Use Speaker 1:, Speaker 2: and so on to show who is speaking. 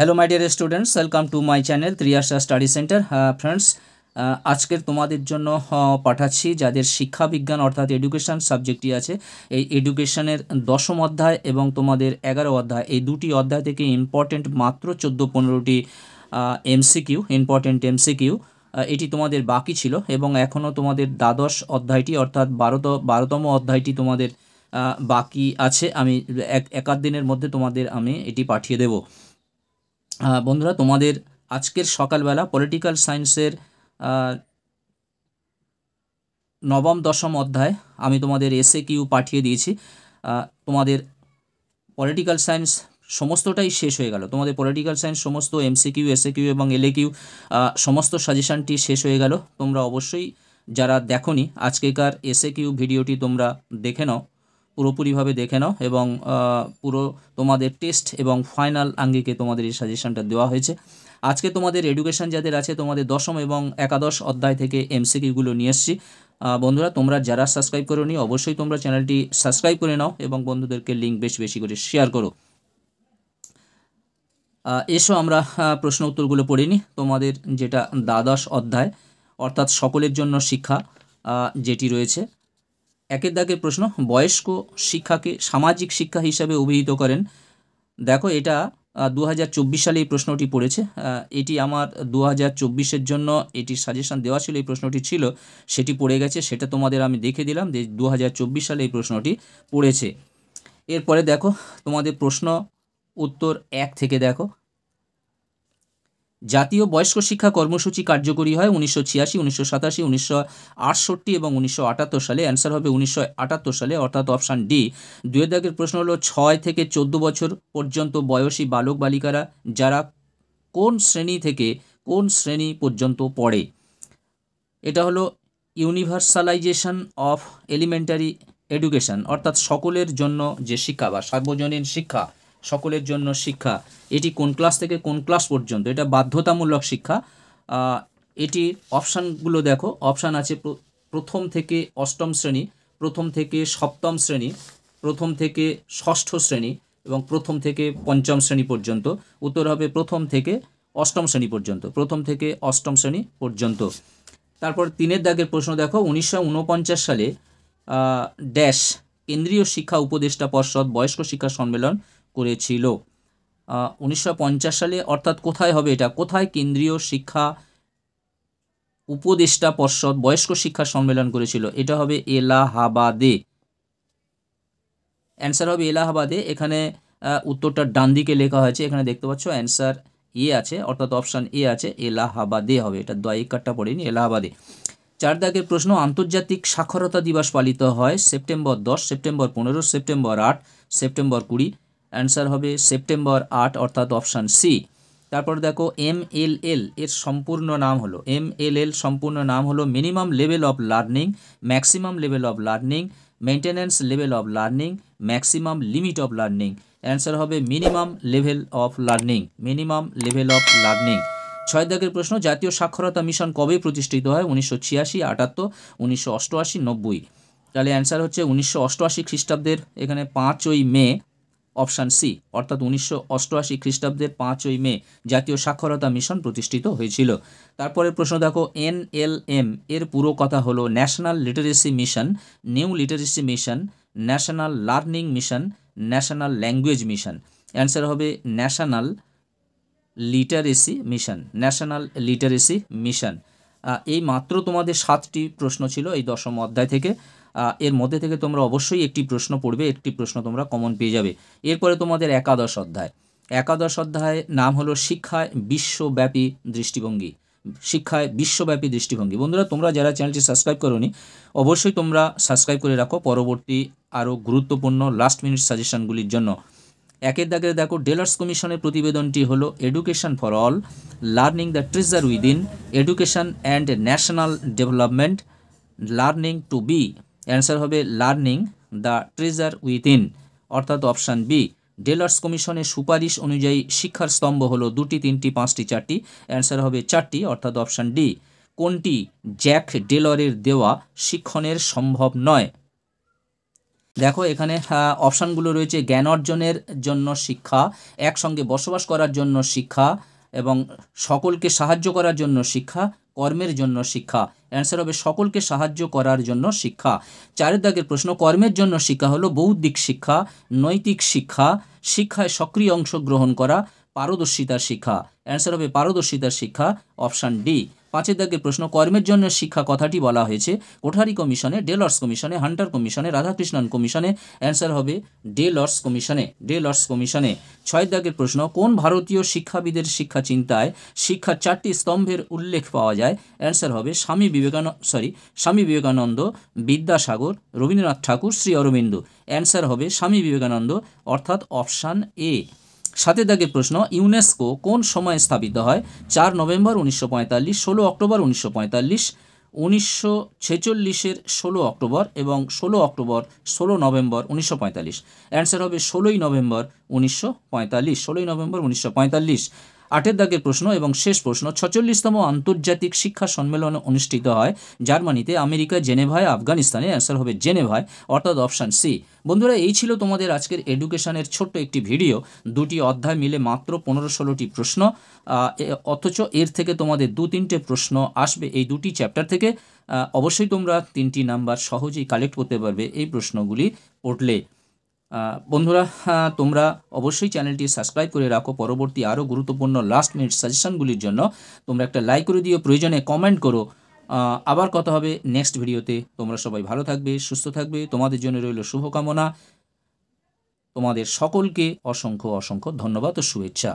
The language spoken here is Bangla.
Speaker 1: Hello my dear students, welcome to my channel Triyasha study centre. Friends, আজকের তোমাদের জন্য পাঠাচ্ছি যাদের শিক্ষা বিজ্ঞান অর্থাৎ এডুকেশন সাবজেক্টটি আছে, এই এডুকেশনের 10ম অধ্যায় এবং তোমাদের 11 অধ্যায়, এই দুটি অধ্যায় থেকে ইম্পর্টেন্ট মাত্র 14-15টি এমসিকিউ, ইম্পর্টেন্ট এমসিকিউ এটি তোমাদের বাকি ছিল এবং এখনও তোমাদের দ্বাদশ অধ্যায়টি অর্থাৎ 12তম অধ্যায়টি তোমাদের বাকি আছে। আমি এক আধ দিনের মধ্যে তোমাদের আমি এটি পাঠিয়ে দেব। বন্ধুরা, তোমাদের আজকের সকালবেলা পলিটিক্যাল সায়েন্সের 9ম 10ম অধ্যায় আমি তোমাদের এসএ কিউ পাঠিয়ে দিয়েছি। তোমাদের পলিটিক্যাল সায়েন্স সমস্তটাই শেষ হয়ে গেল। তোমাদের পলিটিক্যাল সায়েন্স সমস্ত এমসিকিউ, এসএ কিউ এবং এলএ কিউ সমস্ত সাজেশানটি শেষ হয়ে গেল। তোমরা অবশ্যই যারা দেখোনি আজকেকার এসএ কিউ ভিডিওটি তোমরা দেখে নাও, পুরোপুরিভাবে দেখে নাও এবং পুরো তোমাদের টেস্ট এবং ফাইনাল আঙ্গিকে তোমাদের এই সাজেশনটা দেওয়া হয়েছে। আজকে তোমাদের এডুকেশন যাদের আছে তোমাদের 10ম এবং একাদশ অধ্যায় থেকে এমসিকিউগুলো নিয়ে এসেছি। বন্ধুরা, তোমরা যারা সাবস্ক্রাইব করোনি অবশ্যই তোমরা চ্যানেলটি সাবস্ক্রাইব করে নাও এবং বন্ধুদেরকে লিঙ্ক বেশি বেশি করে শেয়ার করো। এসো আমরা প্রশ্ন উত্তরগুলো পড়ে নিই। তোমাদের যেটা দ্বাদশ অধ্যায় অর্থাৎ সকলের জন্য শিক্ষা যেটি রয়েছে, একের দাগের প্রশ্ন, বয়স্ক শিক্ষাকে সামাজিক শিক্ষা হিসাবে অভিহিত করেন। দেখো, এটা 2024 সালে এই প্রশ্নটি পড়েছে। এটি আমার 2024-এর জন্য এটি সাজেশন দেওয়া ছিল, এই প্রশ্নটি ছিল, সেটি পড়ে গেছে, সেটা তোমাদের আমি দেখে দিলাম যে 2024 সালে এই প্রশ্নটি পড়েছে। এরপরে দেখো তোমাদের প্রশ্ন উত্তর 1 থেকে দেখো, জাতীয় বয়স্ক শিক্ষা কর্মসূচি কার্যকরী হয় 1986, 1987, 1968 এবং 1978 সালে। অ্যান্সার হবে 1978 সালে, অর্থাৎ অপশান ডি। 2 দাগের প্রশ্ন হলো 6 থেকে 14 বছর পর্যন্ত বয়সী বালক বালিকারা যারা কোন শ্রেণী থেকে কোন শ্রেণী পর্যন্ত পড়ে? এটা হলো ইউনিভার্সালাইজেশন অফ এলিমেন্টারি এডুকেশন, অর্থাৎ সকলের জন্য যে শিক্ষা বা সার্বজনীন শিক্ষা, সকলের জন্য শিক্ষা, এটি কোন ক্লাস থেকে কোন ক্লাস পর্যন্ত? এটা বাধ্যতামূলক শিক্ষা। এটি অপশানগুলো দেখো, অপশান আছে প্রথম থেকে অষ্টম শ্রেণী, প্রথম থেকে সপ্তম শ্রেণী, প্রথম থেকে ষষ্ঠ শ্রেণী এবং প্রথম থেকে পঞ্চম শ্রেণী পর্যন্ত। উত্তর হবে প্রথম থেকে অষ্টম শ্রেণী পর্যন্ত, প্রথম থেকে অষ্টম শ্রেণী পর্যন্ত। তারপর 3 দাগের প্রশ্ন দেখো, 1949 সালে ড্যাশ কেন্দ্রীয় শিক্ষা উপদেষ্টা পর্ষদ বয়স্ক শিক্ষা সম্মেলন করেছিল। 1950 সালে, অর্থাৎ কোথায় হবে এটা? কোথায় কেন্দ্রীয় শিক্ষা উপদেষ্টা পর্ষদ বয়স্ক শিক্ষা সম্মেলন করেছিল? এটা হবে এলাহাবাদে। অ্যান্সার হবে এলাহাবাদে। এখানে উত্তরটা ডান দিকে লেখা হয়েছে, এখানে দেখতে পাচ্ছ অ্যান্সার এ আছে, অর্থাৎ অপশান এ আছে, এলাহাবাদে হবে। এটা দোয়াই কাটটা পড়েনি, এলাহাবাদে। 4 দাগের প্রশ্ন, আন্তর্জাতিক সাক্ষরতা দিবস পালিত হয় September 10, September 15, September 8, September 20। Answer হবে সেপ্টেম্বর 8, অর্থাৎ অপশান সি। তারপর দেখো, MLL এর সম্পূর্ণ নাম হলো, MLL সম্পূর্ণ নাম হলো minimum level of learning, maximum level of learning, maintenance level of learning, maximum limit of learning. Answer হবে minimum level of learning, minimum level of learning. 6 দাগের প্রশ্ন, জাতীয় সাক্ষরতা মিশন কবে প্রতিষ্ঠিত হয়? 1986, 78, 1988, 90। তাহলে অ্যান্সার হচ্ছে 1988 খ্রিস্টাব্দের, এখানে 5ই মে, অপশান সি, অর্থাৎ 1988 খ্রিস্টাব্দের 5ই মে জাতীয় সাক্ষরতা মিশন প্রতিষ্ঠিত হয়েছিল। তারপরে প্রশ্ন দেখো, NLM এর পুরো কথা হলো national literacy mission, new literacy mission, national learning mission, national language mission. Answer হবে national literacy mission, national literacy mission. এই মাত্র তোমাদের 7টি প্রশ্ন ছিল এই 10ম অধ্যায় থেকে। এর মধ্যে থেকে তোমরা অবশ্যই একটি প্রশ্ন পড়বে, একটি প্রশ্ন তোমরা কমন পেয়ে যাবে। এরপরে তোমাদের একাদশ অধ্যায়, একাদশ অধ্যায় নাম হলো শিক্ষায় বিশ্বব্যাপী দৃষ্টিভঙ্গি, শিক্ষায় বিশ্বব্যাপী দৃষ্টিভঙ্গি। বন্ধুরা, তোমরা যারা চ্যানেলটি সাবস্ক্রাইব করোনি অবশ্যই তোমরা সাবস্ক্রাইব করে রাখো পরবর্তী আরও গুরুত্বপূর্ণ লাস্ট মিনিট সাজেশনগুলির জন্য। 1 দাগে দেখো, ডেলার্স কমিশনের প্রতিবেদনটি হলো education for all, learning the treasure within, education and national development, learning to be. Answer হবে লার্নিং দ্য ট্রেজার উইদিন, অর্থাৎ অপশান বি। ডেলার্স কমিশনের সুপারিশ অনুযায়ী শিক্ষার স্তম্ভ হলো 2টি, 3টি, 5টি, 4টি। অ্যান্সার হবে 4টি, অর্থাৎ অপশান ডি। কোনটি জ্যাক ডেলরের দেওয়া শিক্ষণের সম্ভব নয়? দেখো এখানে অপশানগুলো রয়েছে জ্ঞান অর্জনের জন্য শিক্ষা, একসঙ্গে বসবাস করার জন্য শিক্ষা এবং সকলকে সাহায্য করার জন্য শিক্ষা, কর্মের জন্য শিক্ষা। অ্যান্সার হবে সকলকে সাহায্য করার জন্য শিক্ষা। 4 দাগের প্রশ্ন, কর্মের জন্য শিক্ষা হলো বৌদ্ধিক শিক্ষা, নৈতিক শিক্ষা, শিক্ষায় সক্রিয় অংশগ্রহণ করা, পারদর্শিতার শিক্ষা। অ্যান্সার হবে পারদর্শিতার শিক্ষা, অপশান ডি। 5 দাগের প্রশ্ন, কর্মের জন্য শিক্ষা কথাটি বলা হয়েছে কোঠারি কমিশনে, ডেলর্স কমিশনে, হান্টার কমিশনে, রাধাকৃষ্ণন কমিশনে। অ্যান্সার হবে ডেলর্স কমিশনে, ডেলর্স কমিশনে। 6 দাগের প্রশ্ন, কোন ভারতীয় শিক্ষাবিদের শিক্ষা চিন্তায় শিক্ষার 4টি স্তম্ভের উল্লেখ পাওয়া যায়? অ্যান্সার হবে স্বামী বিবেকানন্দ, বিদ্যাসাগর, রবীন্দ্রনাথ ঠাকুর, শ্রী অরবিন্দ। অ্যান্সার হবে স্বামী বিবেকানন্দ, অর্থাৎ অপশান এ। 7 দাগের প্রশ্ন, ইউনেস্কো কোন সময়ে স্থাপিত হয়? 4 নভেম্বর 1945, 16 অক্টোবর 1945, 1946-এর 16 অক্টোবর এবং 16 নভেম্বর 1945। অ্যান্সার হবে 16 নভেম্বর 1945, 16 নভেম্বর 1945। 8 দাগের প্রশ্ন এবং শেষ প্রশ্ন, 46তম আন্তর্জাতিক শিক্ষা সম্মেলন অনুষ্ঠিত হয় জার্মানিতে, আমেরিকা, জেনেভায়, আফগানিস্তানে। অ্যান্সার হবে জেনেভায়, অর্থাৎ অপশান সি। বন্ধুরা, এই ছিল তোমাদের আজকের এডুকেশনের ছোট্ট একটি ভিডিও। 2টি অধ্যায় মিলে মাত্র 15-16টি প্রশ্ন, অথচ এর থেকে তোমাদের 2-3টে প্রশ্ন আসবে এই 2টি চ্যাপ্টার থেকে। অবশ্যই তোমরা 3টি নাম্বার সহজেই কালেক্ট করতে পারবে এই প্রশ্নগুলি পড়লে। বন্ধুরা, তোমরা অবশ্যই চ্যানেলটি সাবস্ক্রাইব করে রাখো পরবর্তী আরও গুরুত্বপূর্ণ লাস্ট মিনিট সাজেশনগুলির জন্য। তোমরা একটা লাইক করে দিও, প্রয়োজনে কমেন্ট করো। আবার কথা হবে নেক্সট ভিডিওতে। তোমরা সবাই ভালো থাকবে, সুস্থ থাকবে, তোমাদের জন্য রইল শুভকামনা। তোমাদের সকলকে অসংখ্য অসংখ্য ধন্যবাদ ও শুভেচ্ছা।